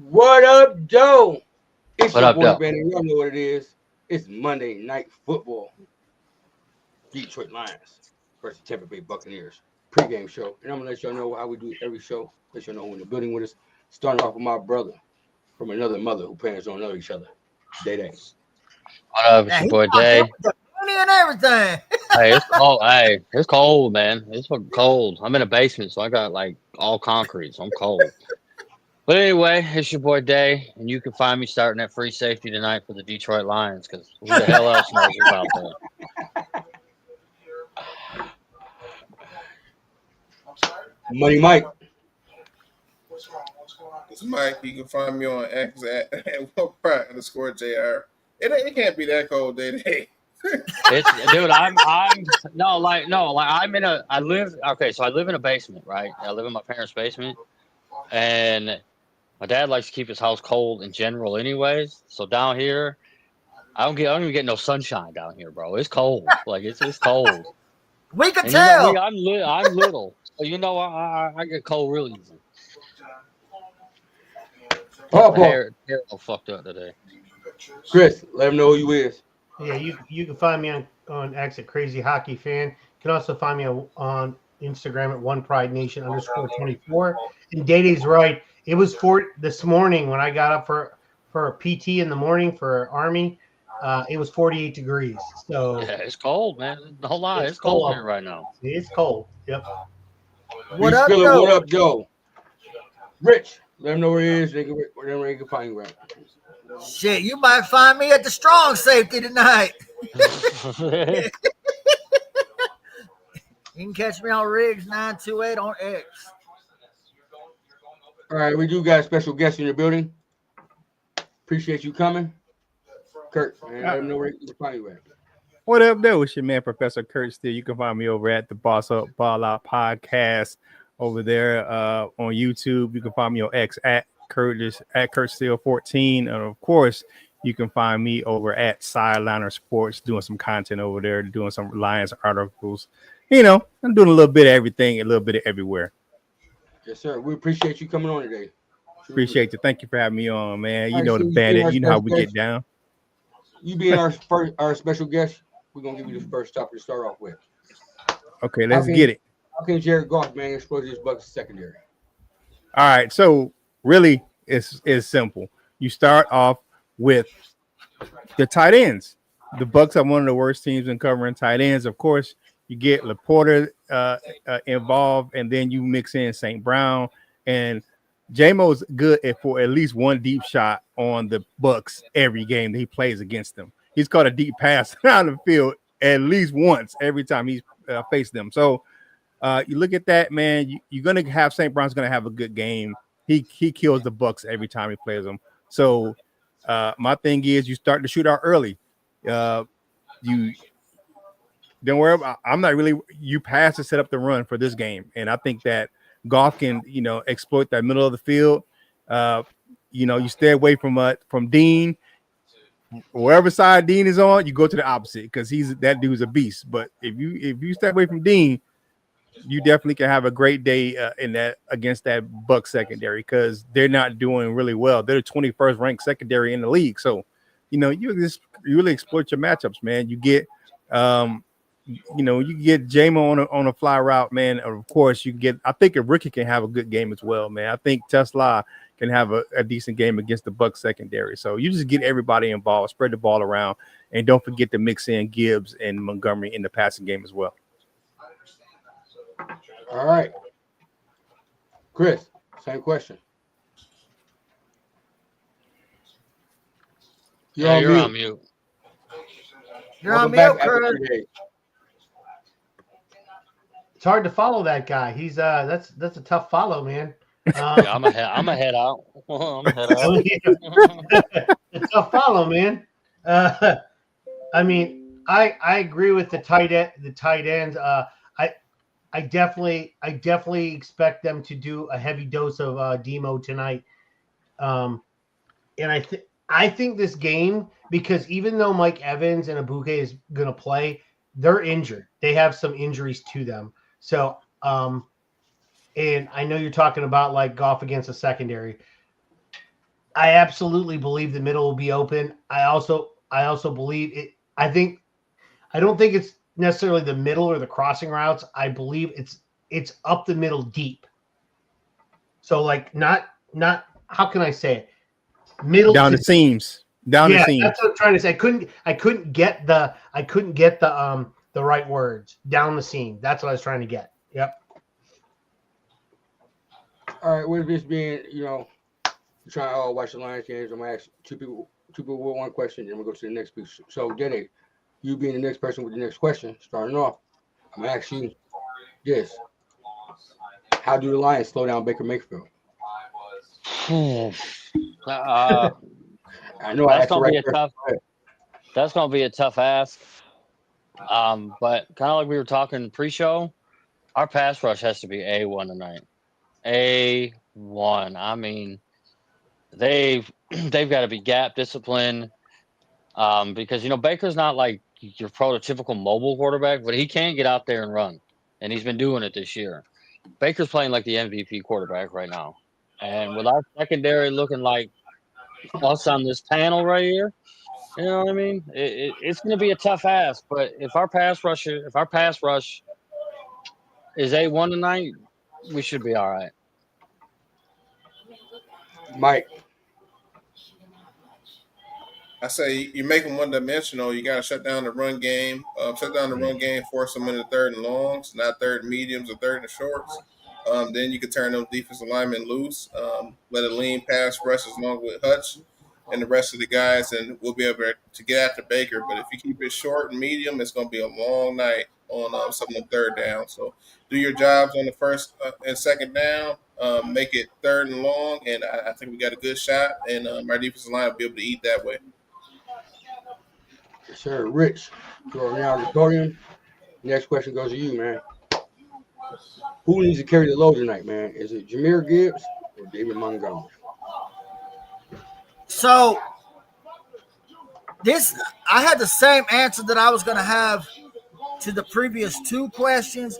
What up, Joe? It's What your up, boy Joe? Bandit. You all know what it is. It's Monday Night Football. Detroit Lions versus Tampa Bay Buccaneers. Pregame show. And I'm going to let y'all know how we do every show. Let y'all know who in the building with us. Starting off with my brother from another mother who parents don't know each other. DaeDae. What up? It's your boy Dae. And everything. Hey, it's cold. Hey, it's cold, man. It's fucking cold. I'm in a basement, so I got like all concrete, so I'm cold. But anyway, it's your boy Dae, and you can find me starting at free safety tonight for the Detroit Lions, because who the hell else knows about that? Money Mike. It's Mike. You can find me on X at @1pride_JR. It can't be that cold, DaeDae. It's, dude, I live in a basement, right? I live in my parents' basement, and my dad likes to keep his house cold in general, anyways. So down here, I don't even get no sunshine down here, bro. It's cold, like it's cold. We can And tell. you know, I'm little, so you know I get cold real easy. Oh, My hair all fucked up today. Chris, let him know who you is. Yeah, you can find me on X at Crazy Hockey Fan. You can also find me on Instagram at OnePrideNation_24. And DaeDae's right. It was this morning when I got up for a PT in the morning for Army. It was 48 degrees. So Yeah, it's cold, man. No lie, it's cold cold here right now. It's cold. Yep. What up, Joe? What up, Joe? Rich, let him know where he is. They can find you right. Shit, you might find me at the strong safety tonight. You can catch me on Riggs 928 on X. All right, we do got a special guest in the building. Appreciate you coming. Kurt, man, let him know where he can find you at. What up, though? It's your man, Professor Kurt Steele. You can find me over at the Boss Up Ball Out podcast over there on YouTube. You can find me on X at Kurt Steele 14. And of course, you can find me over at Sideliner Sports doing some content over there, doing some Lions articles. You know, I'm doing a little bit of everything, a little bit of everywhere. Yes, sir. We appreciate you coming on today. Appreciate you. Thank you for having me on, man. You All right, know so the you Bandit. being You know our how we special get down. You being our special guest, we're gonna give you the first topic to start off with. Okay, let's get it. How can Jared Goff, man, exploit this Bucs secondary? All right, so really, it's simple. You start off with the tight ends. The Bucs are one of the worst teams in covering tight ends. Of course, you get Laporta involved, and then you mix in St. Brown, and J-Mo's good for at least one deep shot on the Bucs every game that he plays against them. He's caught a deep pass down the field at least once every time he's faced them. So you look at that, man. You're gonna have St. Brown's gonna have a good game. He kills the Bucs every time he plays them. So my thing is, you start to shoot out early. You don't worry about. I'm not really. You pass to set up the run for this game, and I think that Goff can, exploit that middle of the field. You stay away from Dean. Wherever side Dean is on, you go to the opposite because that dude's a beast. But if you stay away from Dean, you definitely can have a great day against that Bucs secondary because they're not doing really well. They're the 21st ranked secondary in the league. So, you really exploit your matchups, man. You get you get J-Mo on a fly route, man. Of course, I think a rookie can have a good game as well, man. I think Tesla can have a decent game against the Bucs secondary. So you just get everybody involved, spread the ball around, and don't forget to mix in Gibbs and Montgomery in the passing game as well. All right. Chris, same question. You're Yeah, on you're mute. on mute. You're on Welcome back mute, after Kurt. 3 days. It's hard to follow that guy. He's that's a tough follow, man. Yeah, I'm gonna head out. I'm gonna head out. It's a tough follow, man. I mean, I agree with the tight ends. I definitely expect them to do a heavy dose of Demo tonight. And I think this game, because even though Mike Evans and Abuke is going to play, they're injured. They have some injuries to them. So, and I know you're talking about like Goff against the secondary. I absolutely believe the middle will be open. I also believe it. I don't think it's necessarily the middle or the crossing routes. I believe it's up the middle deep. So like not how can I say it? Middle down to, the seams. Down the seams. that's what I'm trying to say. I couldn't get the right words. Down the seam. That's what I was trying to get. Yep. All right, with this being, you're trying to watch the Lions games, I'm gonna ask two people with one question, then we'll go to the next piece. So, DaeDae, you being the next person with the next question, starting off, I'm gonna ask you this: how do the Lions slow down Baker Mayfield? I know That's gonna be a tough ask. But kind of like we were talking pre-show, our pass rush has to be A1 tonight. A1. I mean, they've got to be gap disciplined. Because Baker's not like your prototypical mobile quarterback, but he can get out there and run, and he's been doing it this year. Baker's playing like the MVP quarterback right now, and with our secondary looking like us on this panel right here, you know what I mean? It's going to be a tough ask, but if our pass rush is A1 tonight, we should be all right. Mike, I say you make them one-dimensional. You got to shut down the run game. Force them into third and longs, not third and mediums or third and shorts. Then you can turn those defensive linemen loose. Let a lean pass rush along with Hutch and the rest of the guys, and we'll be able to get after Baker. But if you keep it short and medium, it's going to be a long night on some of the third down. So do your jobs on the first and second down. Make it third and long, and I think we got a good shot, and our defensive line will be able to eat that way. Sir Rich, you're now the auditorium. Next question goes to you, man. Who needs to carry the load tonight, man? Is it Jahmyr Gibbs or David Montgomery? So I had the same answer that I was going to have to the previous two questions.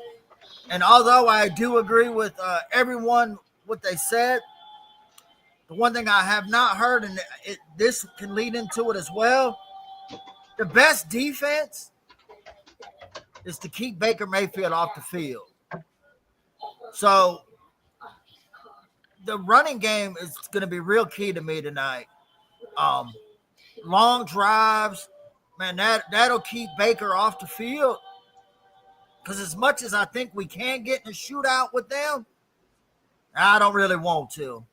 And although I do agree with everyone, what they said, the one thing I have not heard, and this can lead into it as well, the best defense is to keep Baker Mayfield off the field. So the running game is going to be real key to me tonight. Long drives, man, that'll keep Baker off the field. Because as much as I think we can get in a shootout with them, I don't really want to.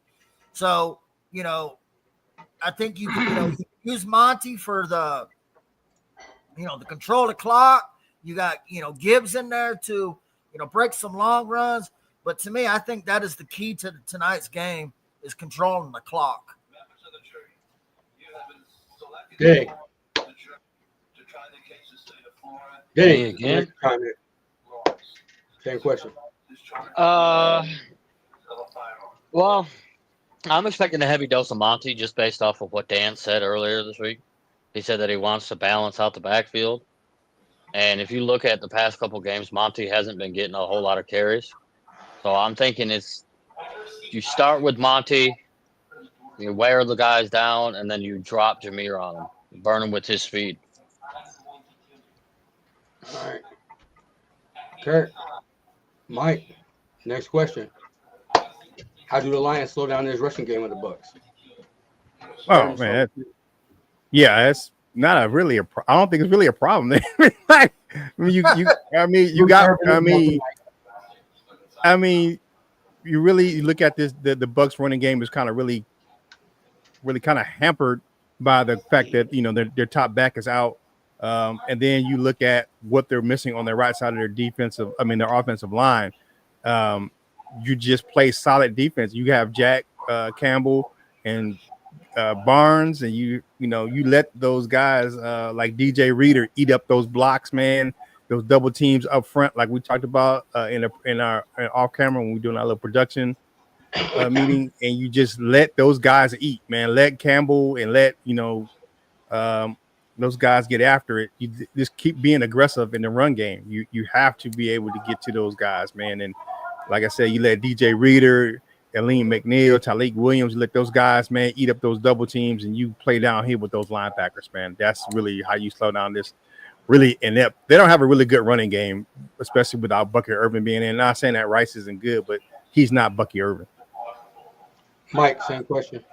So, I think you can use Monty for the control the clock. You got, Gibbs in there to, break some long runs. But to me, I think that is the key to tonight's game is controlling the clock. DaeDae. DaeDae, Again? Same question. Well, I'm expecting a heavy dose of Monty just based off of what Dan said earlier this week. He said that he wants to balance out the backfield. And if you look at the past couple games, Monty hasn't been getting a whole lot of carries. So I'm thinking you start with Monty, you wear the guys down, and then you drop Jahmyr on him, burn him with his speed. All right. Kurt, Mike, next question. How do the Lions slow down this rushing game of the Bucs? Oh man, that's not I don't think it's really a problem. you look at this, the Bucs running game is kind of really kind of hampered by the fact that their top back is out. And then you look at what they're missing on their right side of their offensive line. You just play solid defense. You have Jack Campbell and Barnes, and you let those guys like DJ Reader eat up those blocks, man. Those double teams up front, like we talked about in our off camera when we're doing our little production meeting, and you just let those guys eat, man. Let Campbell and let those guys get after it. You just keep being aggressive in the run game. You have to be able to get to those guys, man. And like I said, you let DJ Reader, Aleem McNeil, Talik Williams, you let those guys, man, eat up those double teams, and you play down here with those linebackers, man. That's really how you slow down this really inept. They don't have a really good running game, especially without Bucky Irvin being in. Not saying that Rice isn't good, but he's not Bucky Irvin. Mike, same question.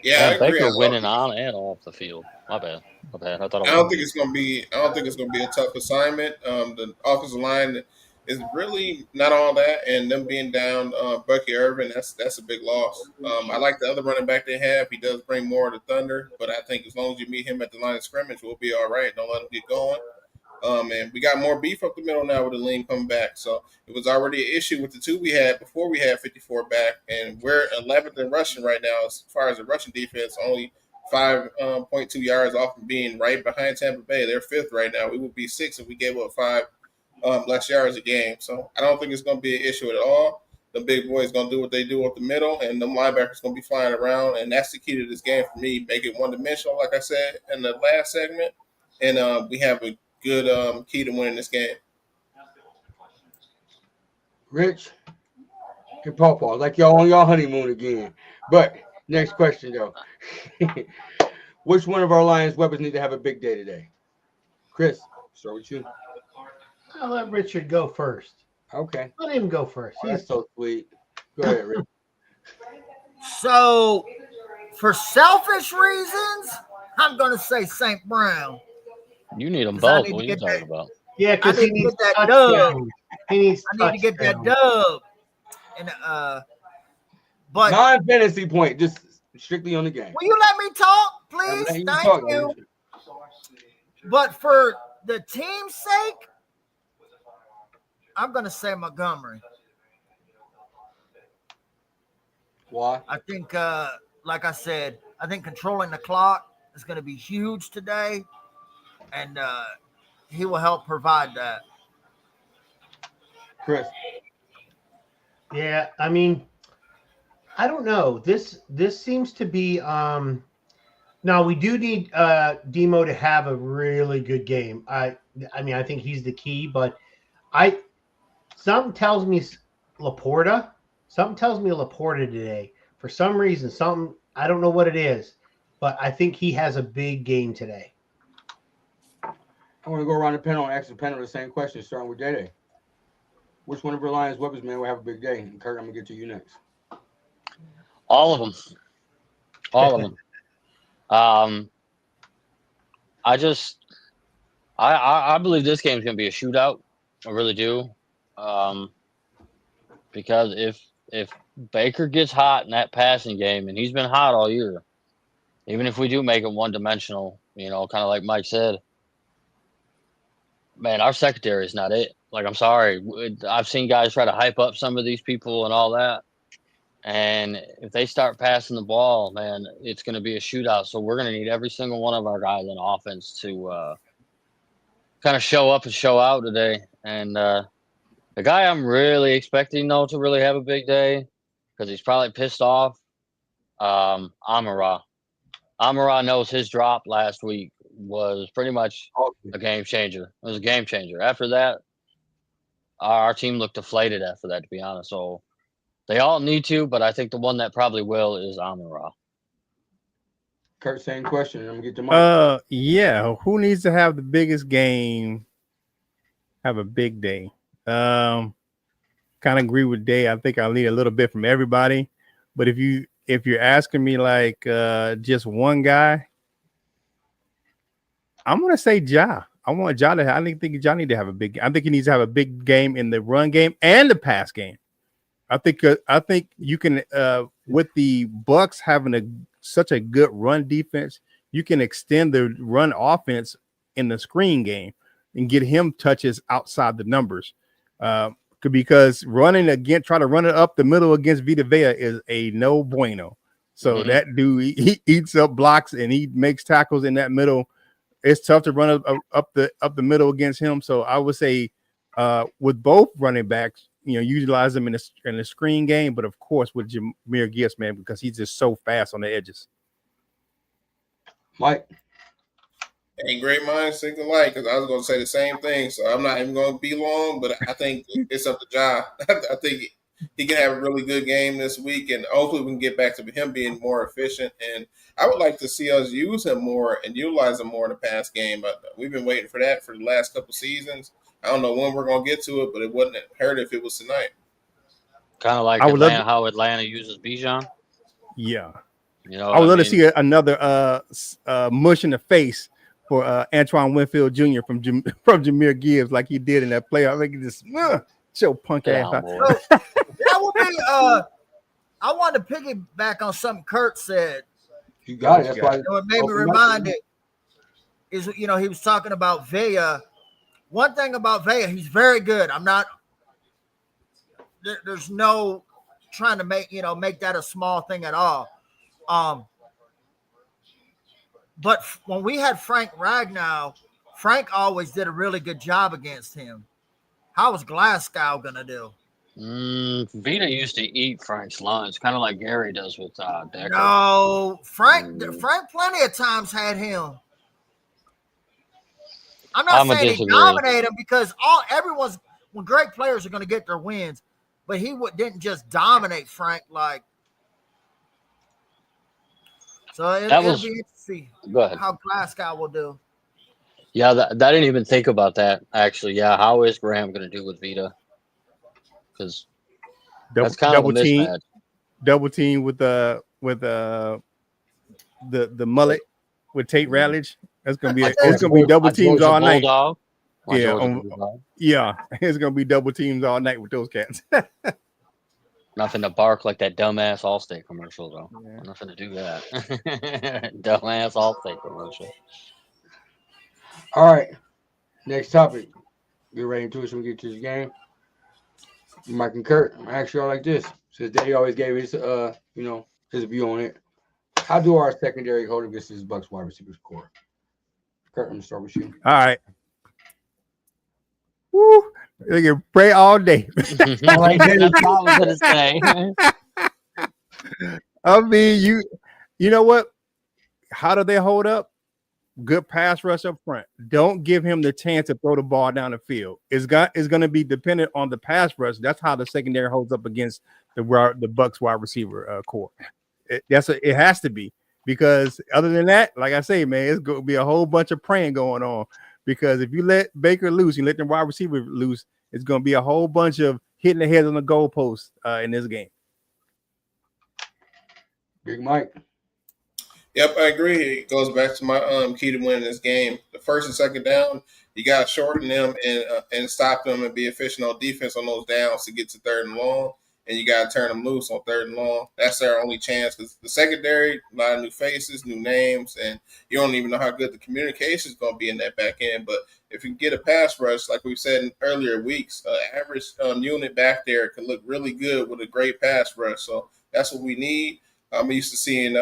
Yeah, I agree. Baker winning on and off the field. My bad. I don't think it's gonna be a tough assignment. The offensive line is really not all that, and them being down Bucky Irvin, that's a big loss. I like the other running back they have. He does bring more of the thunder, but I think as long as you meet him at the line of scrimmage, we'll be all right. Don't let him get going. And we got more beef up the middle now with Aleem coming back. So it was already an issue with the two we had before we had 54 back, and we're 11th in rushing right now as far as the rushing defense, only 5.2 yards off of being right behind Tampa Bay. They're 5th right now. We would be 6th if we gave up 5 less yards a game. So I don't think it's going to be an issue at all. The big boys going to do what they do up the middle, and the linebackers going to be flying around, and that's the key to this game for me. Make it one-dimensional, like I said in the last segment, and we have a good key to winning this game. Rich and Pawpaw, like y'all on y'all honeymoon again. But next question, though. Which one of our Lions weapons need to have a big day today? Chris, start with you. I'll let Richard go first. Okay. Let him go first. Oh, that's so sweet. Go ahead, Rich. So, for selfish reasons, I'm going to say St. Brown. You need them both. What are you talking about? Yeah, because he needs that dub. He needs I need to get that dub. And but non-fantasy point, just strictly on the game. Will you let me talk, please? Thank you. But for the team's sake, I'm going to say Montgomery. Why? I think, like I said, I think controlling the clock is going to be huge today, and he will help provide that. Chris. Yeah, I mean, I don't know. This seems to be now we do need Demo to have a really good game. I mean, I think he's the key, but something tells me Laporta today. For some reason, I don't know what it is, but I think he has a big game today. I want to go around the panel and ask the panel the same question, starting with DaeDae. Which one of our Lions weapons, man, will have a big day? And Kurt, I'm going to get to you next. All of them. All of them. I believe this game is going to be a shootout. I really do. Because if Baker gets hot in that passing game, and he's been hot all year, even if we do make it one-dimensional, kind of like Mike said, man, our secondary is not it. Like, I'm sorry. I've seen guys try to hype up some of these people and all that. And if they start passing the ball, man, it's going to be a shootout. So we're going to need every single one of our guys in offense to kind of show up and show out today. And the guy I'm really expecting, though, to really have a big day, because he's probably pissed off, Amon-Ra. Amon-Ra knows his drop last week was pretty much a game changer. It was a game changer. After that, our team looked deflated after that, to be honest. So they all need to, but I think the one that probably will is Amon-Ra. Kurt, same question. I'm going to get to Mike. Yeah. Who needs to have the biggest game, have a big day? Kind of agree with Day. I think I'll need a little bit from everybody. But if you're asking me like just one guy, I'm gonna say Ja. I want Ja to. I think Ja need to have a big. I think he needs to have a big game in the run game and the pass game. I think you can with the Bucs having such a good run defense, you can extend the run offense in the screen game and get him touches outside the numbers. Because try to run it up the middle against Vita Vea is a no bueno. So that dude, he eats up blocks and he makes tackles in that middle. It's tough to run up the middle against him. So I would say with both running backs, utilize them in the screen game, but of course with Jahmyr Gibbs, man, because he's just so fast on the edges. Mike. And great minds think alike, because I was going to say the same thing. So I'm not even going to be long, but I think it's up to Ja. I think he can have a really good game this week, and hopefully we can get back to him being more efficient. And I would like to see us use him more and utilize him more in the pass game. But we've been waiting for that for the last couple seasons. I don't know when we're going to get to it, but it wouldn't hurt if it was tonight. Kind of like how Atlanta uses Bijan. Yeah. I would love to see another mush in the face for Antoine Winfield Jr. from Jahmyr Gibbs, like he did in that play. I think he just show punk ass. That would be. I want to piggyback on something Kurt said. You got it. That's why What made me reminded is he was talking about Vea. One thing about Vea, he's very good. I'm not. There's no trying to make that a small thing at all. But when we had Frank Ragnow, Frank always did a really good job against him. How was Glasgow gonna do? Vita used to eat Frank's lunch, kind of like Gary does with Decker. No, Frank plenty of times had him. I'm not saying he dominated him, because when great players are going to get their wins, but he didn't just dominate Frank like. So it'll be interesting to see how Glasgow will do. Yeah, I didn't even think about that, actually. Yeah, how is Graham going to do with Vita? Because that's kind of a mismatch. Double team with the mullet with Tate Ratledge. That's gonna be double teams all night. Yeah, it's gonna be double teams all night with those cats. Nothing to bark like that dumbass Allstate commercial, though. Yeah. Nothing to do that. Dumbass Allstate commercial. All right, next topic. Get right into it so we get to this game. Mike and Kurt, I'm actually all like this. Since Daddy always gave his his view on it. How do our secondary hold against this Bucs wide receivers core? Kurt, I'm gonna start with you. All right. Woo! They can pray all day. That's what I was gonna say. I mean, you know what? How do they hold up? Good pass rush up front. Don't give him the chance to throw the ball down the field. It's going to be dependent on the pass rush. That's how the secondary holds up against the Bucs wide receiver core. It has to be, because other than that, like I say, man, it's going to be a whole bunch of praying going on. Because if you let Baker loose, you let the wide receiver loose, it's going to be a whole bunch of hitting the head on the goalpost in this game. Big Mike. Yep, I agree. It goes back to my key to winning this game. The first and second down, you got to shorten them and stop them and be efficient on defense on those downs to get to third and long. And you got to turn them loose on third and long. That's their only chance, because the secondary, a lot of new faces, new names, and you don't even know how good the communication is going to be in that back end. But if you get a pass rush, like we said in earlier weeks, average unit back there can look really good with a great pass rush. So that's what we need. We used to seeing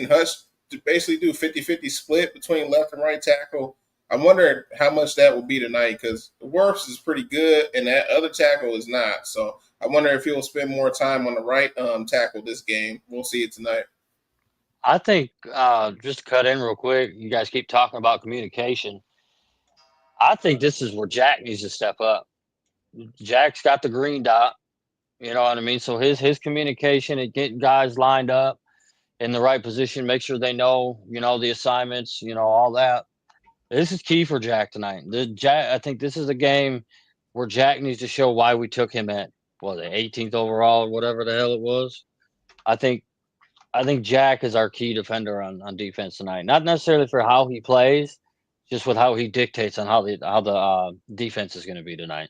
Hutch basically do 50-50 split between left and right tackle. I'm wondering how much that will be tonight, because the Wirfs is pretty good and that other tackle is not. So I wonder if he'll spend more time on the right tackle this game. We'll see it tonight. I think, just to cut in real quick, you guys keep talking about communication. I think this is where Jack needs to step up. Jack's got the green dot. You know what I mean? So his communication and getting guys lined up in the right position, make sure they know, the assignments, all that. This is key for Jack tonight. I think this is a game where Jack needs to show why we took him at, the 18th overall or whatever the hell it was. I think Jack is our key defender on defense tonight. Not necessarily for how he plays, just with how he dictates on how the defense is going to be tonight.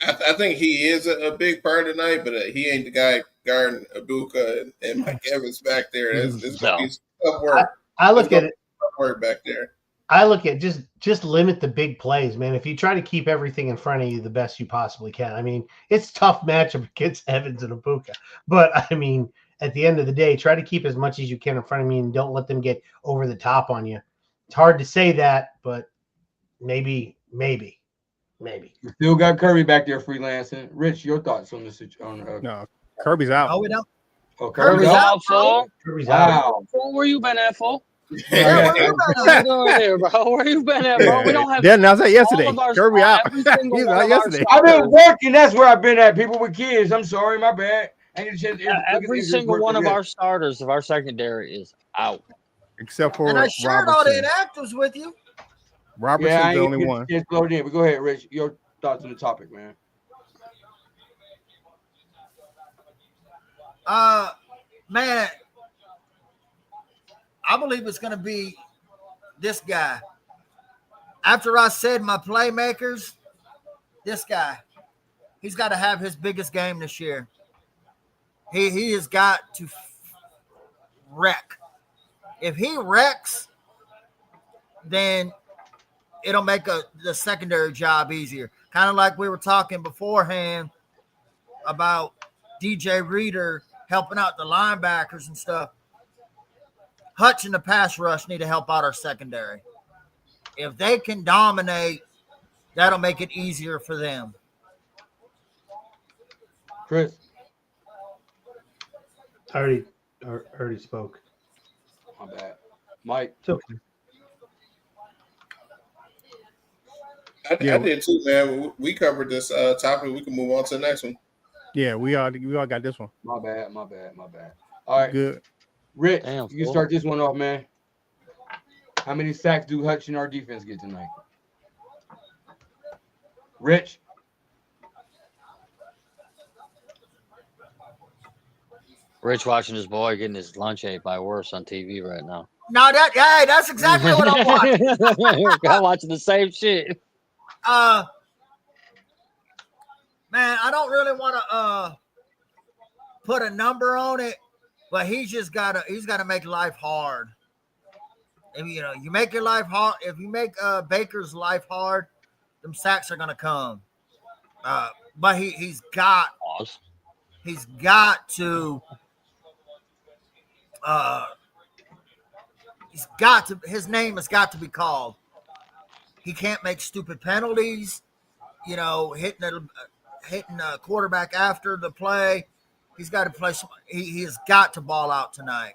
I think he is a big part tonight, but he ain't the guy guarding Abuka and Mike Evans back there. It's going to be tough work. I look at it. Tough work back there. I look at just limit the big plays, man. If you try to keep everything in front of you the best you possibly can. I mean, it's a tough matchup against Evans and Abuka. But, I mean, at the end of the day, try to keep as much as you can in front of me and don't let them get over the top on you. It's hard to say that, but maybe. You still got Kirby back there freelancing. Rich, your thoughts on this? No, Kirby's out. Oh, we don't. Oh, Kirby's Kirby's out. out. Fool. Kirby's out. Wow. Fool, where you been at, fool? Yeah, What you doing here, bro? Where you been at, bro? We don't have. They announced that yesterday. all of our- Kirby out. every single He's one out of our yesterday. I've been working. That's where I've been at. People with kids. I'm sorry. My bad. I ain't a chance to Every single one of our starters of our secondary is out. Except for And I shared all the Robertson. inactives with you. Robertson's the only one. It's loaded in. But go ahead, Rich. Your thoughts on the topic, man. Man, I believe it's going to be this guy. After I said my playmakers, this guy, he's got to have his biggest game this year. He has got to wreck. If he wrecks, then it'll make the secondary job easier. Kind of like we were talking beforehand about DJ Reader helping out the linebackers and stuff. Hutch and the pass rush need to help out our secondary. If they can dominate, that'll make it easier for them. Chris. I already spoke. My bad. Mike. It's okay. I did too, man. We covered this topic. We can move on to the next one. Yeah, we all got this one. My bad. All right. Good. Rich, Damn, you fool. start this one off, man. How many sacks do Hutch and our defense get tonight? Rich? Rich watching his boy getting his lunch ate by worse on TV right now. No, that's exactly what I'm watching. I'm watching the same shit. Man, I don't really want to put a number on it, but he's gotta make life hard. If you make your life hard, if you make Baker's life hard, them sacks are gonna come. But he's got to his name has got to be called. He can't make stupid penalties, hitting a quarterback after the play. He's got to play. He has got to ball out tonight.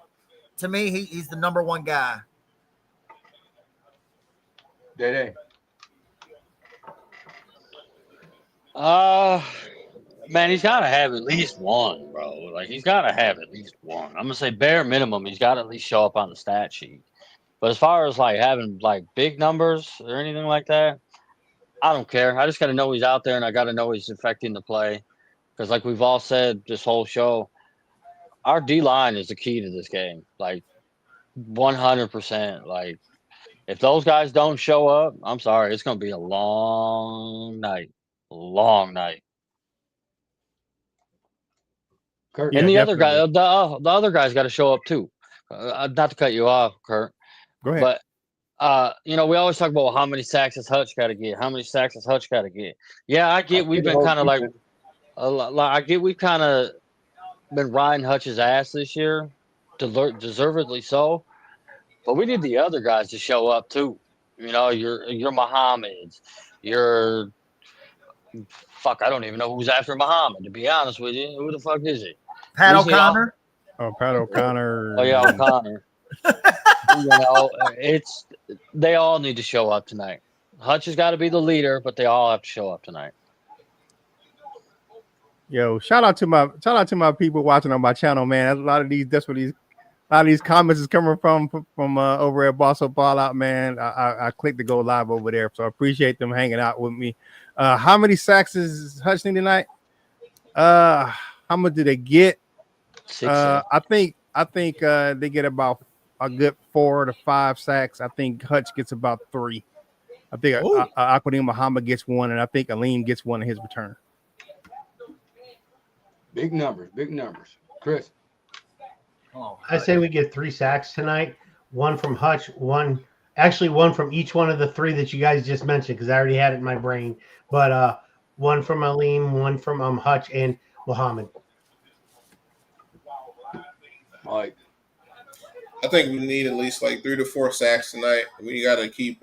To me, he's the number one guy. DaeDae. Man, he's got to have at least one, bro. Like, he's got to have at least one. I'm going to say bare minimum, he's got to at least show up on the stat sheet. But as far as, like, having, like, big numbers or anything like that, I don't care. I just got to know he's out there, and I got to know he's affecting the play. Because, like we've all said this whole show, our D-line is the key to this game. Like, 100%. Like, if those guys don't show up, I'm sorry, it's going to be a long night. Long night. Kurt. And Yeah, the other guy's got to show up too. Not to cut you off, Kurt. Go ahead. But we always talk about how many sacks has Hutch got to get. How many sacks has Hutch got to get? Yeah, I get. We've been kind of like, I get. We've kind of been riding Hutch's ass this year, deservedly so. But we need the other guys to show up too. Your Muhammad's, your. Fuck, I don't even know who's after Muhammad, to be honest with you. Who the fuck is it? Pat O'Connor. Pat O'Connor. Oh, yeah, O'Connor. They all need to show up tonight. Hutch has got to be the leader, but they all have to show up tonight. Yo, shout out to my people watching on my channel, man. A lot of these comments is coming from over at Boss Up Ball Out, man. I clicked to go live over there, so I appreciate them hanging out with me. How many sacks is Hutch need tonight? How much do they get? 6. I think they get about a good 4 to 5 sacks. I think Hutch gets about 3. I think Aquadine Muhammad gets 1, and I think Aleem gets 1 in his return. Big numbers, big numbers. Chris. Oh, I say we get 3 sacks tonight. One from Hutch, one from each one of the 3 that you guys just mentioned, because I already had it in my brain. But one from Aleem, one from Hutch, and Muhammad. Mike. I think we need at least like 3 to 4 sacks tonight. We got to keep.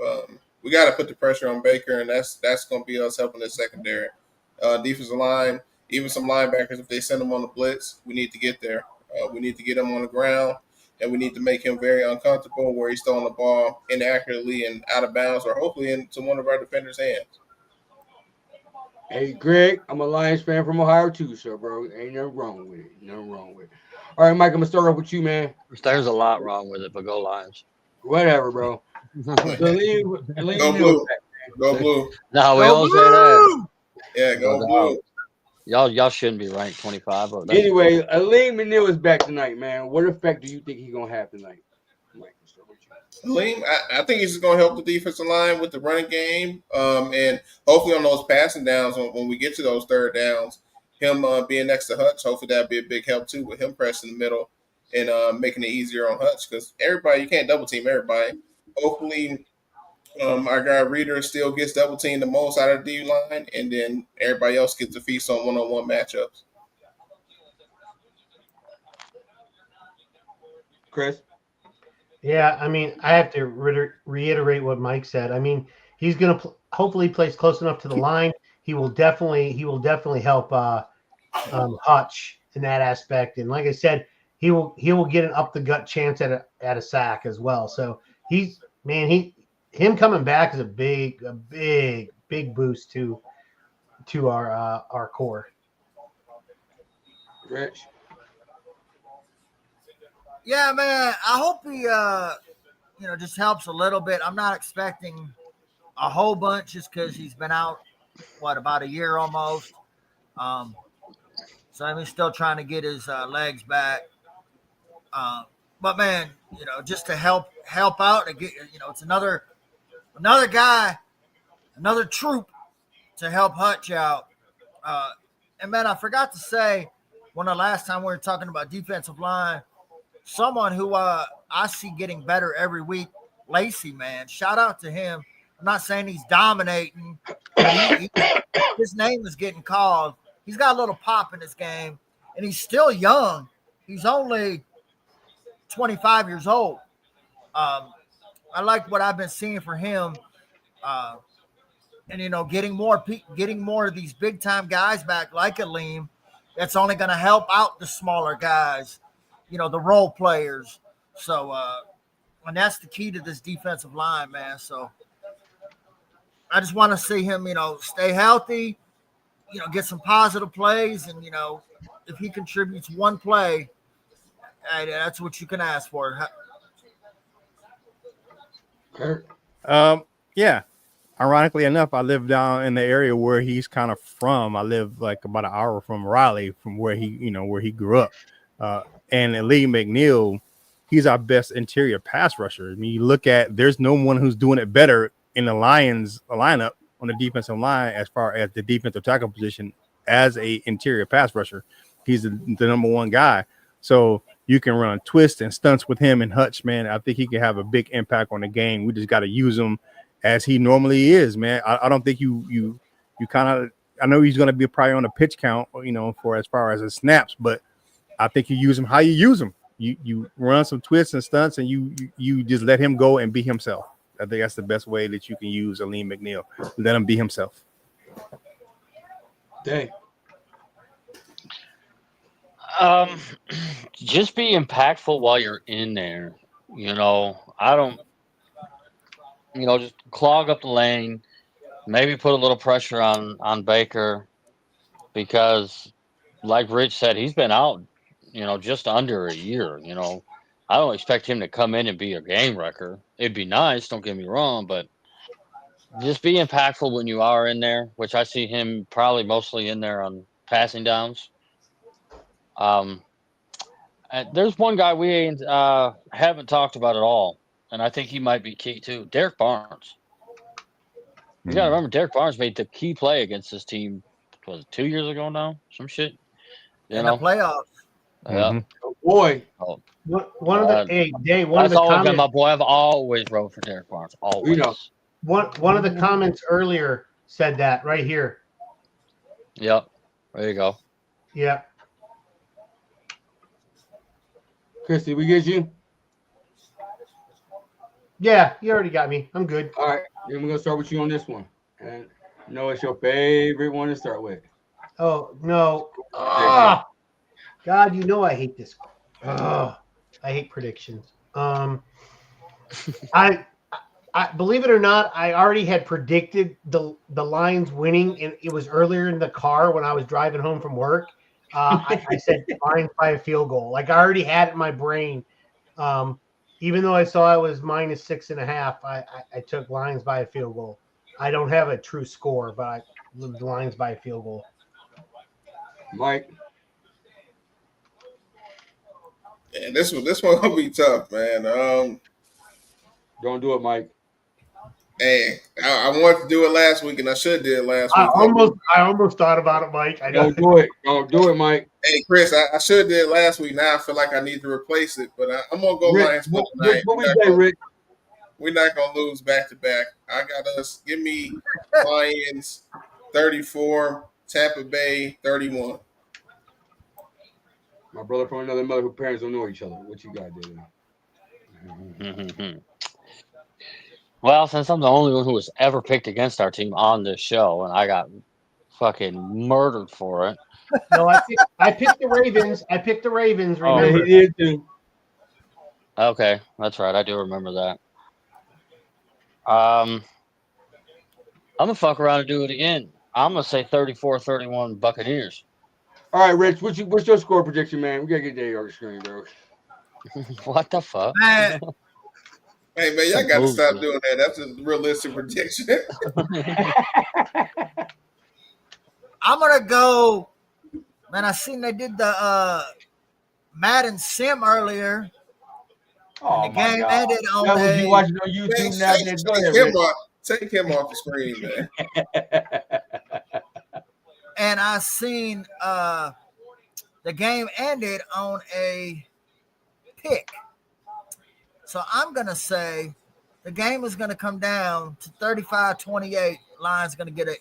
We got to put the pressure on Baker, and that's going to be us helping the secondary, defensive line, even some linebackers. If they send them on the blitz, we need to get there. We need to get him on the ground, and we need to make him very uncomfortable where he's throwing the ball inaccurately and out of bounds, or hopefully into one of our defenders' hands. Hey, Greg, I'm a Lions fan from Ohio too, so bro, ain't nothing wrong with it. Nothing wrong with it. All right, Mike, I'm gonna start off with you, man. There's a lot wrong with it, but go Lions. Whatever, bro. So Go blue. Go blue. No, we all say that. Yeah, go blue. Y'all shouldn't be ranked 25. But anyway, Aleem McNeil is back tonight, man. What effect do you think he's gonna have tonight? Mike, let's start with you. Aleem, I think he's just going to help the defensive line with the running game, and hopefully on those passing downs when we get to those third downs, him being next to Hutch, hopefully that'd be a big help too with him pressing the middle and making it easier on Hutch because you can't double team everybody. Hopefully, our guy Reader still gets double teamed the most out of the D line, and then everybody else gets to feast on one-on-one matchups. Chris. Yeah, I mean, I have to reiterate what Mike said. I mean, he's going to hopefully plays close enough to the line. He will definitely help Hutch in that aspect. And like I said, he will get an up the gut chance at a sack as well. So him coming back is a big boost to our core. Rich. Yeah, man. I hope he, just helps a little bit. I'm not expecting a whole bunch just because he's been out, about a year almost. So he's still trying to get his legs back. But man, just to help out and get, it's another guy, another troop to help Hutch out. And man, I forgot to say when the last time we were talking about defensive line. Someone who I see getting better every week, Lacey, man. Shout out to him. I'm not saying he's dominating, but his name is getting called. He's got a little pop in his game, and he's still young. He's only 25 years old. I like what I've been seeing for him, and getting more of these big time guys back like Aleem. That's only going to help out the smaller guys. The role players. So, and that's the key to this defensive line, man. So I just want to see him, stay healthy, get some positive plays. And, if he contributes one play, hey, that's what you can ask for. Kurt. Yeah. Ironically enough, I live down in the area where he's kind of from. I live like about an hour from Raleigh, from where he grew up. And Aleem McNeil, he's our best interior pass rusher. I mean, you look at, there's no one who's doing it better in the Lions lineup on the defensive line as far as the defensive tackle position as a interior pass rusher. He's the number one guy. So you can run twists and stunts with him and Hutch, man. I think he can have a big impact on the game. We just got to use him as he normally is, man. I don't think you kind of, I know he's going to be probably on a pitch count, for as far as his snaps, but I think you use him how you use him. You run some twists and stunts, and you just let him go and be himself. I think that's the best way that you can use Aleem McNeil. Let him be himself. DaeDae. Just be impactful while you're in there. I don't. Just clog up the lane. Maybe put a little pressure on Baker, because, like Rich said, he's been out. Just under a year. I don't expect him to come in and be a game wrecker. It'd be nice, don't get me wrong, but just be impactful when you are in there, which I see him probably mostly in there on passing downs. There's one guy we haven't talked about at all, and I think he might be key too. Derek Barnes. You got to remember, Derek Barnes made the key play against this team, was it 2 years ago now? Some shit. in the playoffs. Yeah. Oh, boy. Oh, One of the Day, one of that's the always been comments. my boy. I've always rode for Derek Barnes. Always. You know. One of the comments earlier said that right here. Yep. There you go. Yep. Christy, we get you? Yeah, you already got me. I'm good. All right. Then we're going to start with you on this one. And no, it's your favorite one to start with. Oh, no. Ah, God, you know I hate this. I hate predictions. I believe it or not, I already had predicted the Lions winning, and it was earlier in the car when I was driving home from work. I said Lions by a field goal. Like I already had it in my brain. Even though I saw it was -6.5, I took Lions by a field goal. I don't have a true score, but I was Lions by a field goal. Mike. And this one gonna be tough, man. Don't do it, Mike. Hey, I wanted to do it last week, and I should have did it last I week. almost thought about it, Mike. I know. Don't do it. Don't do it, Mike. Hey, Chris, I should have did it last week. Now I feel like I need to replace it, but I'm gonna go Rick, Lions for what tonight. we say, Rick? We're not gonna lose back to back. I got us. Give me Lions 34, Tampa Bay 31. My brother from another mother whose parents don't know each other. What you got there? Well, since I'm the only one who has ever picked against our team on this show, and I got fucking murdered for it. No, I picked the Ravens. I picked the Ravens. Oh, Remember? He did too. Okay, that's right. I do remember that. I'm gonna fuck around and do it again. I'm gonna say 34-31 Buccaneers. All right, Rich. What's your score prediction, man? We gotta get Day on the screen, bro. What the fuck? Man, Hey, man, y'all got to stop doing that. That's a realistic prediction. I'm gonna go. Man, I seen they did the Madden sim earlier. Oh, The my game God. ended on That was a. you watching on YouTube now. Take him off the screen, man. And I seen the game ended on a pick. So I'm gonna say the game is gonna come down to 35-28. Lions gonna get a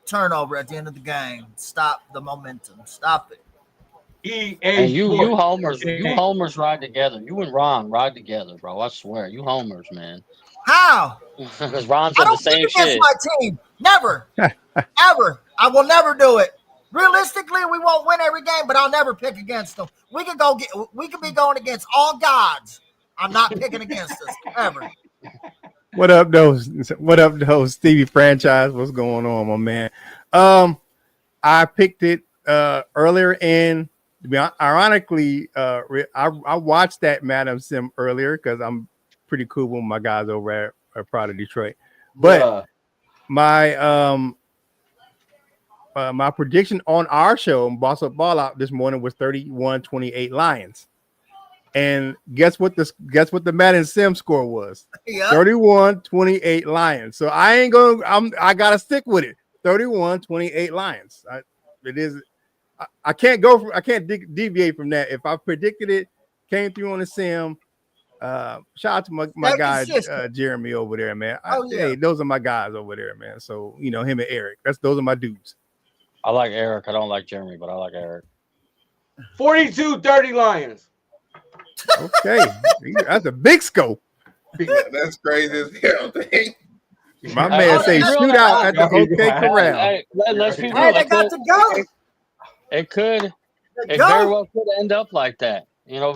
turnover at the end of the game. Stop the momentum. Stop it. And you homers ride together. You and Ron ride together, bro. I swear, you homers, man. How? Because Ron I said the don't same pick against shit. my team. Never. Ever. I will never do it. Realistically, we won't win every game, but I'll never pick against them. We can be going against all gods. I'm not picking against us ever. What up, though? Stevie franchise? What's going on, my man? I picked it earlier in. Ironically, I watched that Madden Sim earlier because I'm pretty cool with my guys over at Proud of Detroit. But my my prediction on our show, Boss Up Ball Out, this morning was 31-28 Lions. And guess what the Madden Sim score was? Yep. 31-28 Lions. So I gotta stick with it. 31-28 Lions. I can't deviate from that. If I predicted it, came through on the sim. Shout out to my guy Jeremy over there, man. Hey, those are my guys over there, man. So him and Eric. Those are my dudes. I like Eric. I don't like Jeremy, but I like Eric. 42-30 Lions. Okay, that's a big scope. That's crazy as hell. My man say shootout at the OK Corral. Hey, let's be real. Hey, they got to go. It very well could end up like that.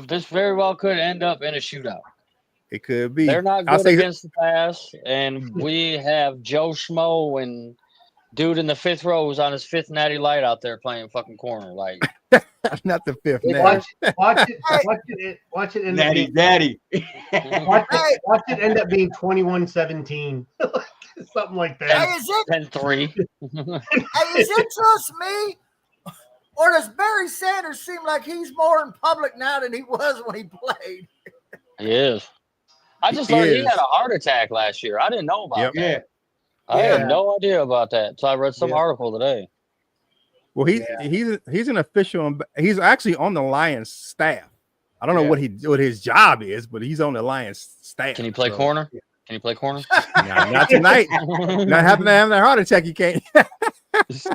This very well could end up in a shootout. It could be. They're not good against the pass, and we have Joe Schmo and dude in the fifth row who's on his fifth natty light out there playing fucking corner. Like, not the fifth. Watch it end up being Daddy. Watch it end up being 21-17. Something like that. Hey, is it 10-3? Hey, is it just me? Or does Barry Sanders seem like he's more in public now than he was when he played? He is. I just learned he had a heart attack last year. I didn't know about that. Yeah. I had no idea about that. So I read some article today. Well, he's an official. He's actually on the Lions staff. I don't know what his job is, but he's on the Lions staff. Can he play corner? Can you play corner? Nah, not tonight. Not having that heart attack. You can't.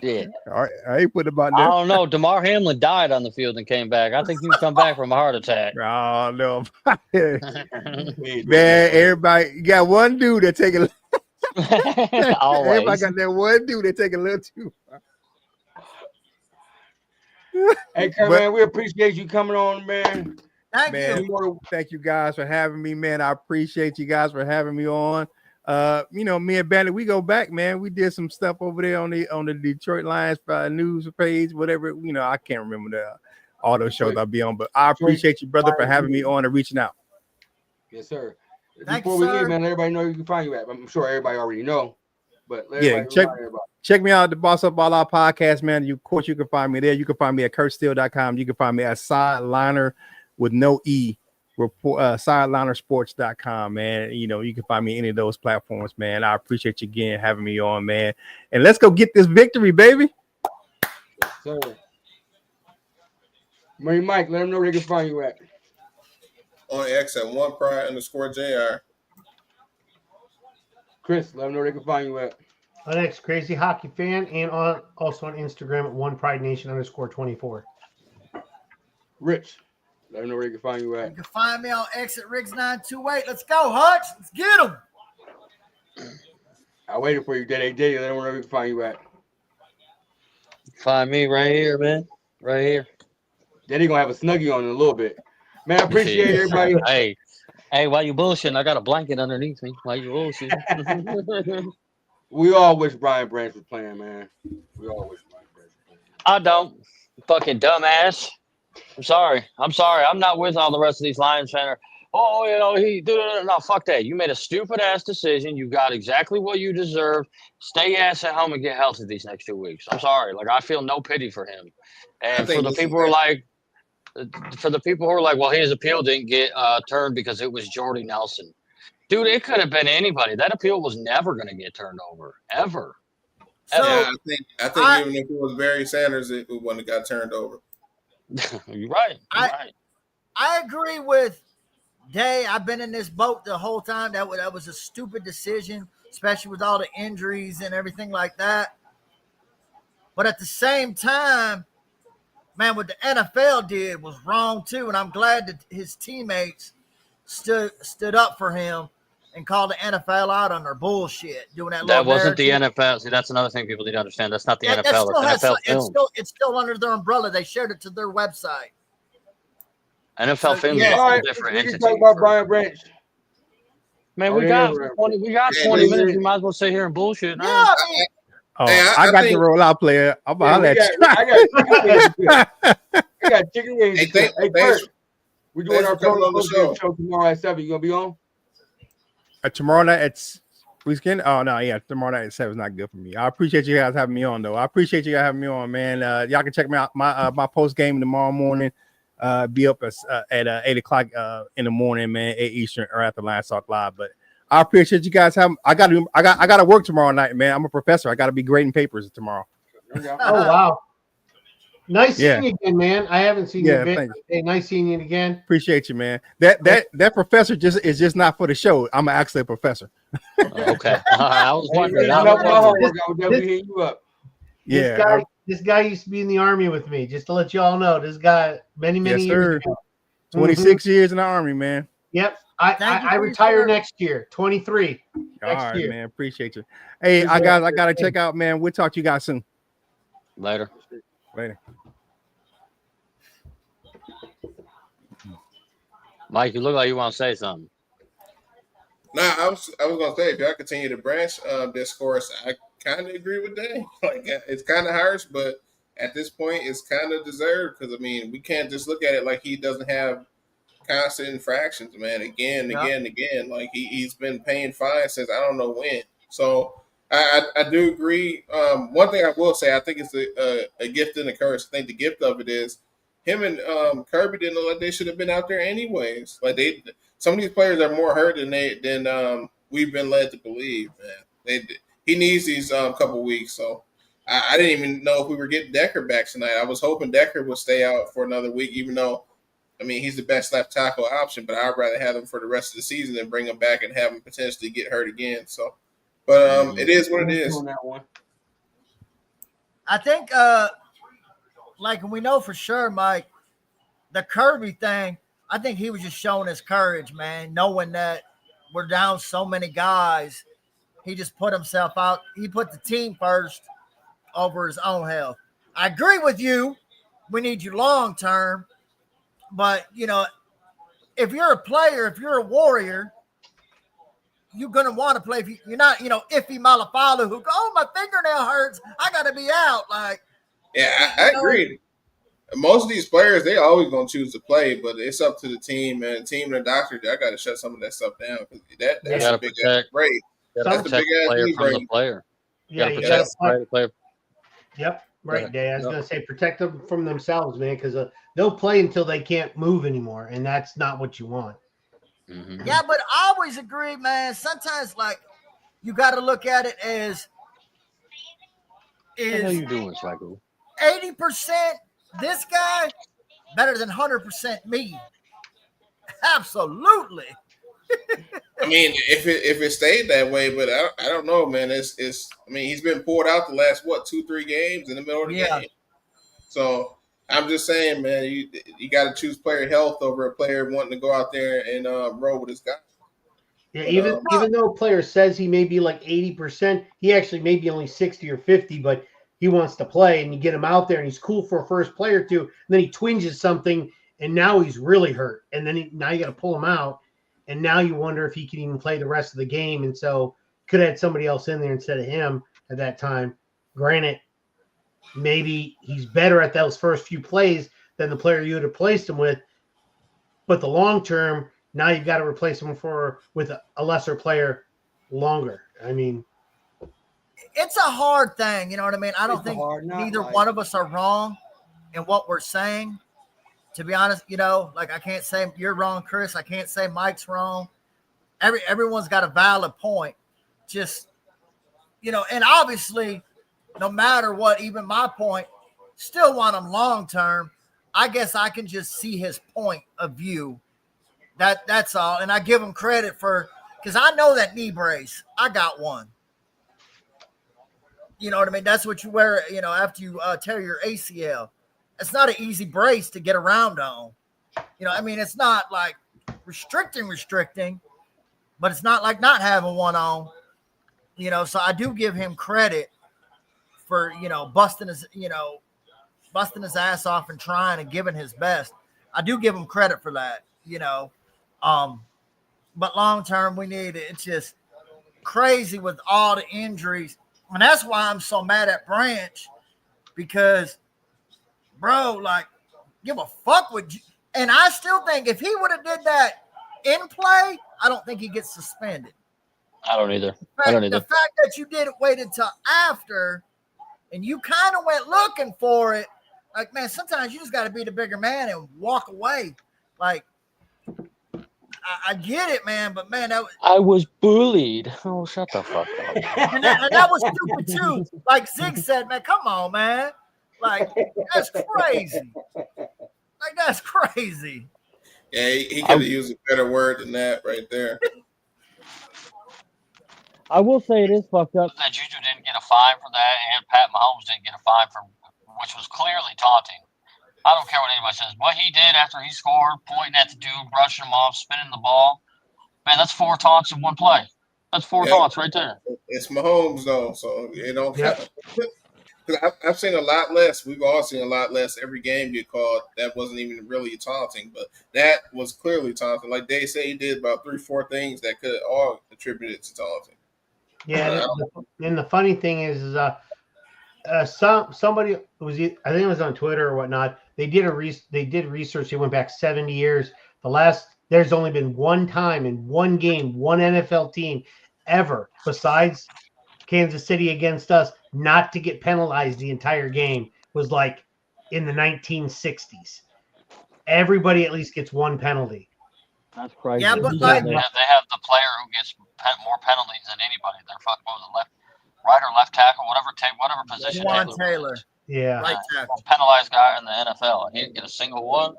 Yeah. All right, I ain't put about I that. don't know. DeMar Hamlin died on the field and came back. I think he can come back from a heart attack. Oh no, man! Everybody, you got one dude that take a. Everybody got that one dude that take a little too far. Hey, Kurt, man, we appreciate you coming on, man. Thank you. Thank you guys for having me, man. I appreciate you guys for having me on. Me and Bandit, we go back, man. We did some stuff over there on the Detroit Lions news page, whatever. I can't remember all those shows I'll be on, but I appreciate you, brother, for having me on and reaching out. Yes, sir. Thank Before you, we sir. leave, man, everybody know you can find you at. I'm sure everybody already know, but check me out at the Boss Up All Out podcast, man. Of course, you can find me there. You can find me at kurtsteele.com. You can find me at Sideliner with no E. Sidelinersports.com, man. You can find me any of those platforms, man. I appreciate you again having me on, man. And let's go get this victory, baby. Yes, sir. Mike, let them know where they can find you at. On X at @1pride_JR. Chris, let them know where they can find you at. On X, Crazy Hockey Fan, and also on Instagram at @OnePrideNation_24. Rich, let them know where they can find you You at. can find me on X at Riggs928. Let's go, Hutch. Let's get them. I waited for you, DaeDae. Let them know where they can find you at. Find me right here, man. Right here. DaeDae gonna have a snuggie on in a little bit. Man, I appreciate everybody. Hey, while you bullshitting, I got a blanket underneath me. While you bullshitting. We all wish Brian Branch was playing, man. We all wish Brian Branch was playing. I don't. Fucking dumbass. I'm sorry. I'm not with all the rest of these Lions fans. No, fuck that. You made a stupid ass decision. You got exactly what you deserve. Stay your ass at home and get healthy these next 2 weeks. I'm sorry. I feel no pity for him. And for the people who are like, well, his appeal didn't get turned because it was Jordy Nelson. Dude, it could have been anybody. That appeal was never going to get turned over, ever. So, I think even if it was Barry Sanders, it wouldn't have got turned over. You're right. I agree with Day. I've been in this boat the whole time. That was a stupid decision, especially with all the injuries and everything like that. But at the same time, man, what the NFL did was wrong too, and I'm glad that his teammates stood up for him and called the NFL out on their bullshit doing that. That wasn't the NFL. See, that's another thing people need to understand. That's not the NFL. It's still under their umbrella. They shared it to their website. NFL Films is a different we entity. can talk about Brian Branch. Man, we got 20 minutes. We might as well sit here and bullshit. Yeah, I got the rollout player. I'm about to let you. I got chicken wings. Hey, first, we're doing our show tomorrow at 7. You gonna be on? Tomorrow night tomorrow night at 7 is not good for me. I appreciate you guys having me on, though. I appreciate you guys having me on, man. Y'all can check me out my post game tomorrow morning. Be up at 8 o'clock in the morning, man, 8 Eastern or after Lions Talk Live. But I appreciate you guys having. I got to work tomorrow night, man. I'm a professor. I got to be grading papers tomorrow. Oh wow. Nice seeing you again, man. I haven't seen you again. Hey, nice seeing you again. Appreciate you, man. That professor is just not for the show. I'm actually a professor. Okay. I was wondering. This guy used to be in the Army with me. Just to let you all know, this guy many years ago. 26 years in the Army, man. Yep. I retire next year. 23. All right, man. Appreciate you. Hey, I gotta check out, man. We'll talk to you guys soon. Later. Mike, you look like you want to say something. Nah, I was gonna say, if y'all continue to branch discourse, I kind of agree with Day. It's kind of harsh, but at this point, it's kind of deserved because we can't just look at it like he doesn't have constant infractions, man. Again. Like he's been paying fines since I don't know when. So I do agree. One thing I will say, I think it's a gift and a curse. I think the gift of it is him and Kirby didn't know that they should have been out there anyways. Like some of these players are more hurt than we've been led to believe, man. He needs these couple weeks. So I didn't even know if we were getting Decker back tonight. I was hoping Decker would stay out for another week, even though, I mean, he's the best left tackle option, but I'd rather have him for the rest of the season than bring him back and have him potentially get hurt again. So, but it is what it is. On that one. I think, like we know for sure, Mike, the Kirby thing, I think he was just showing his courage, man, knowing that we're down so many guys. He just put himself out. He put the team first over his own health. I agree with you. We need you long term. But, you know, if you're a player, if you're a warrior, you're going to want to play. If you're not, you know, Iffy Malifalu who go, oh, my fingernail hurts, I got to be out. Like, yeah, I agree. Most of these players, they always going to choose to play, but it's up to the team, and the team and the doctor. I got to shut some of that stuff down. That's a big ass break. That's a big player from the player. Yeah, you got to protect the player. Yep, right, Day. I was going to say protect them from themselves, man, because they'll play until they can't move anymore, and that's not what you want. Mm-hmm. Yeah, but I always agree, man. Sometimes, like, you got to look at it as What the hell you doing, Swaggle? 80% this guy better than 100% me. Absolutely. I mean, if it stayed that way, but I don't know, man. It's I mean, he's been pulled out the last 2-3 games in the middle of the game. So I'm just saying, man, you got to choose player health over a player wanting to go out there and roll with his guy. Yeah, even though a player says he may be like 80%, he actually may be only 60 or 50, but he wants to play, and you get him out there, and he's cool for a first play or two, and then he twinges something, and now he's really hurt, and then now you got to pull him out, and now you wonder if he can even play the rest of the game, and so could have had somebody else in there instead of him at that time. Granted, maybe he's better at those first few plays than the player you would have placed him with, but the long term, now you've got to replace him with a lesser player longer. I mean, it's a hard thing, you know what I mean? I don't think neither one of us are wrong in what we're saying. To be honest, you know, like I can't say you're wrong, Chris. I can't say Mike's wrong. Everyone's got a valid point. Just, you know, and obviously, no matter what, even my point, still want him long term. I guess I can just see his point of view. That's all. And I give him credit because I know that knee brace. I got one. You know what I mean? That's what you wear, you know, after you tear your ACL. It's not an easy brace to get around on. You know, I mean, it's not like restricting, but it's not like not having one on. You know, so I do give him credit for, you know, busting his ass off and trying and giving his best. I do give him credit for that, you know. But long term, we need it. It's just crazy with all the injuries. And that's why I'm so mad at Branch, because, bro, like, give a fuck with you. And I still think if he would have did that in play, I don't think he gets suspended. I don't either. The fact that you didn't wait until after and you kind of went looking for it, like, man, sometimes you just got to be the bigger man and walk away. Like, I get it, man, but man, I was bullied. Oh, shut the fuck up. and that was stupid too. Like Zig said, man, come on, man. Like, that's crazy. Like, that's crazy. Yeah, he could have used a better word than that right there. I will say it is fucked up that Juju didn't get a fine for that, and Pat Mahomes didn't get a fine for, which was clearly taunting. I don't care what anybody says. What he did after he scored, pointing at the dude, brushing him off, spinning the ball, man, that's 4 taunts in one play. That's 4 taunts right there. It's Mahomes, though, so you don't count. I've seen a lot less. We've all seen a lot less every game get called. That wasn't even really taunting, but that was clearly taunting. Like Dae said, he did about 3-4 things that could all attributed to taunting. Yeah, and the funny thing is somebody was, I think it was on Twitter or whatnot. They did research. They went back 70 years. There's only been one time in one game, one NFL team ever, besides Kansas City against us, not to get penalized the entire game, was like in the 1960s. Everybody at least gets one penalty. That's crazy. Yeah, but like, they have the player who gets more penalties than anybody. They're fucking left. right or left tackle, whatever position. Taylor. Yeah. Right tackle. Most penalized guy in the NFL, and he didn't get a single one.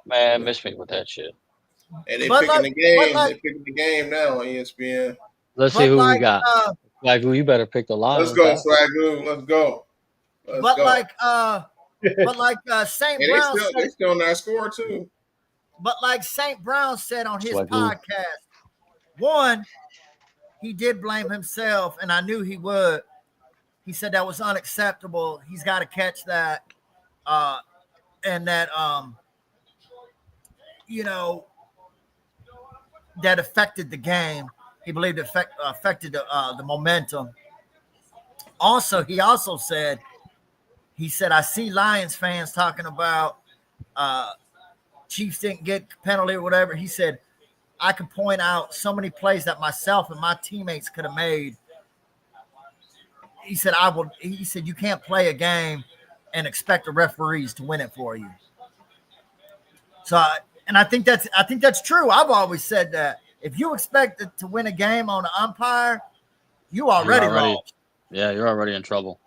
Man, miss me with that shit. And they But picking like- the game. but like- They picking the game now on ESPN. Let's But see who we like, got. Like, you better pick the Lions. Let's go, Swagoo. Let's go. Let's But go. St. And Brown they said, still not score too. but like St. Brown said on his Swagoo. podcast, one, he did blame himself, and I knew he would. He said that was unacceptable. He's got to catch that, and that that affected the game. He believed it affected the momentum. Also, he also said, I see Lions fans talking about Chiefs didn't get penalty or whatever. He said, I can point out so many plays that myself and my teammates could have made. He said, you can't play a game and expect the referees to win it for you. So, and I think that's true. I've always said that if you expect to win a game on an umpire, you already lost. Yeah, you're already in trouble.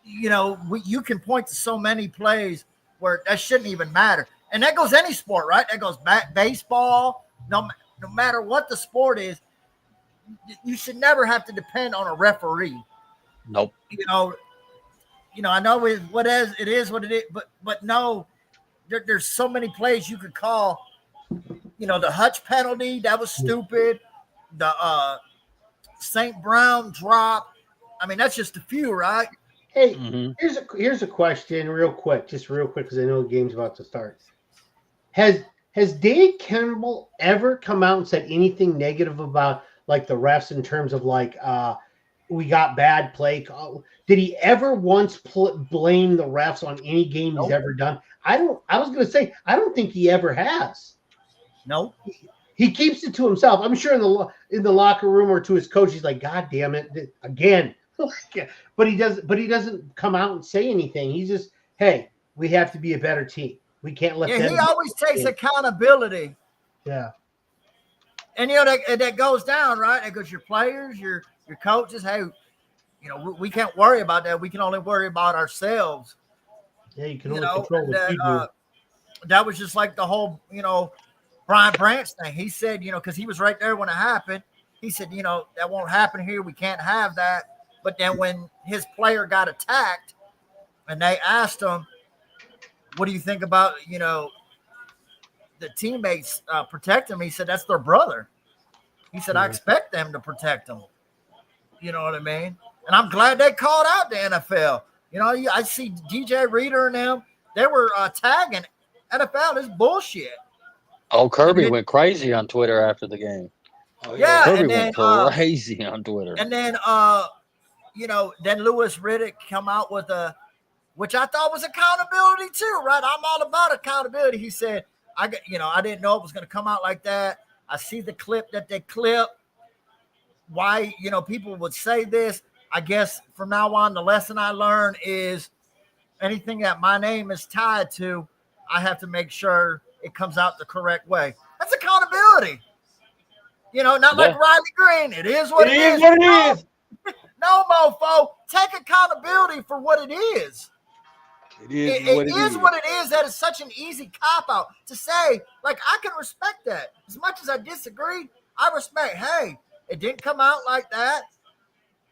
You can point to so many plays where that shouldn't even matter. And that goes any sport, right? That goes back baseball. No matter what the sport is, you should never have to depend on a referee. Nope. I know it is what it is, but no, there's so many plays you could call. The Hutch penalty, that was stupid. The St. Brown drop. I mean, that's just a few, right? Hey, here's a question, real quick, because I know the game's about to start. Has Dave Campbell ever come out and said anything negative about like the refs in terms of like we got bad play call? Did he ever once blame the refs on any game he's ever done? I was going to say I don't think he ever has. No. He keeps it to himself. I'm sure in the locker room or to his coach, he's like, God damn it, again. But he doesn't come out and say anything. He's just, hey, we have to be a better team. We can't let them. He always takes accountability. Yeah. And that goes down, right? It goes your players, your coaches. Hey, we can't worry about that. We can only worry about ourselves. Yeah, you can only control what you do. That was just like the whole, Brian Branch thing. He said, because he was right there when it happened. He said, that won't happen here. We can't have that. But then when his player got attacked and they asked him, what do you think about, the teammates protect him? He said, that's their brother. He said, I expect them to protect him. You know what I mean? And I'm glad they called out the NFL. I see DJ Reader and them. They were tagging NFL. This bullshit. Oh, Kirby went crazy on Twitter after the game. Oh, Yeah, Kirby and then went crazy on Twitter. And then then Louis Riddick come out with which I thought was accountability too, right? I'm all about accountability. He said, I didn't know it was going to come out like that. I see the clip that they clip. Why, people would say this. I guess from now on, the lesson I learned is anything that my name is tied to, I have to make sure it comes out the correct way. That's accountability. Not like Riley Green. It is what it is. What it is. No, mofo. Take accountability for what it is. It is what it is. That is such an easy cop-out to say. Like, I can respect that. As much as I disagree, I respect, hey, it didn't come out like that.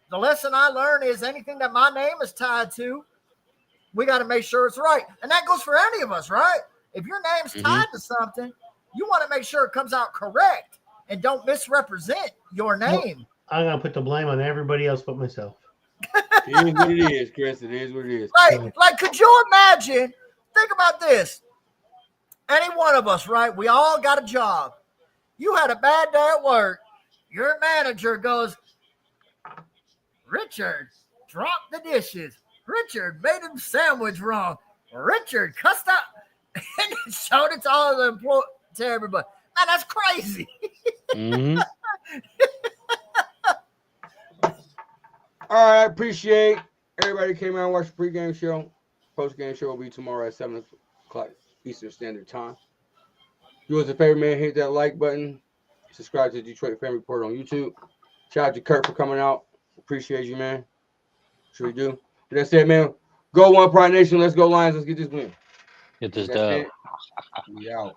The lesson I learned is anything that my name is tied to, we got to make sure it's right. And that goes for any of us, right? If your name's tied to something, you want to make sure it comes out correct and don't misrepresent your name. I'm going to put the blame on everybody else but myself. It is what it is, Chris. It is what it is. Like, could you imagine? Think about this. Any one of us, right? We all got a job. You had a bad day at work. Your manager goes, Richard dropped the dishes. Richard made him sandwich wrong. Richard cussed out and showed it to all the employees, to everybody. Man, that's crazy. Mm-hmm. All right, appreciate everybody who came out and watched the pregame show. Postgame show will be tomorrow at 7 o'clock Eastern Standard Time. Do us a favor, man. Hit that like button. Subscribe to the Detroit Fan Report on YouTube. Shout out to Kurt for coming out. Appreciate you, man. Sure we do. But that said, man, go One Pride Nation. Let's go Lions. Let's get this win. Get this That's dub. it. We out.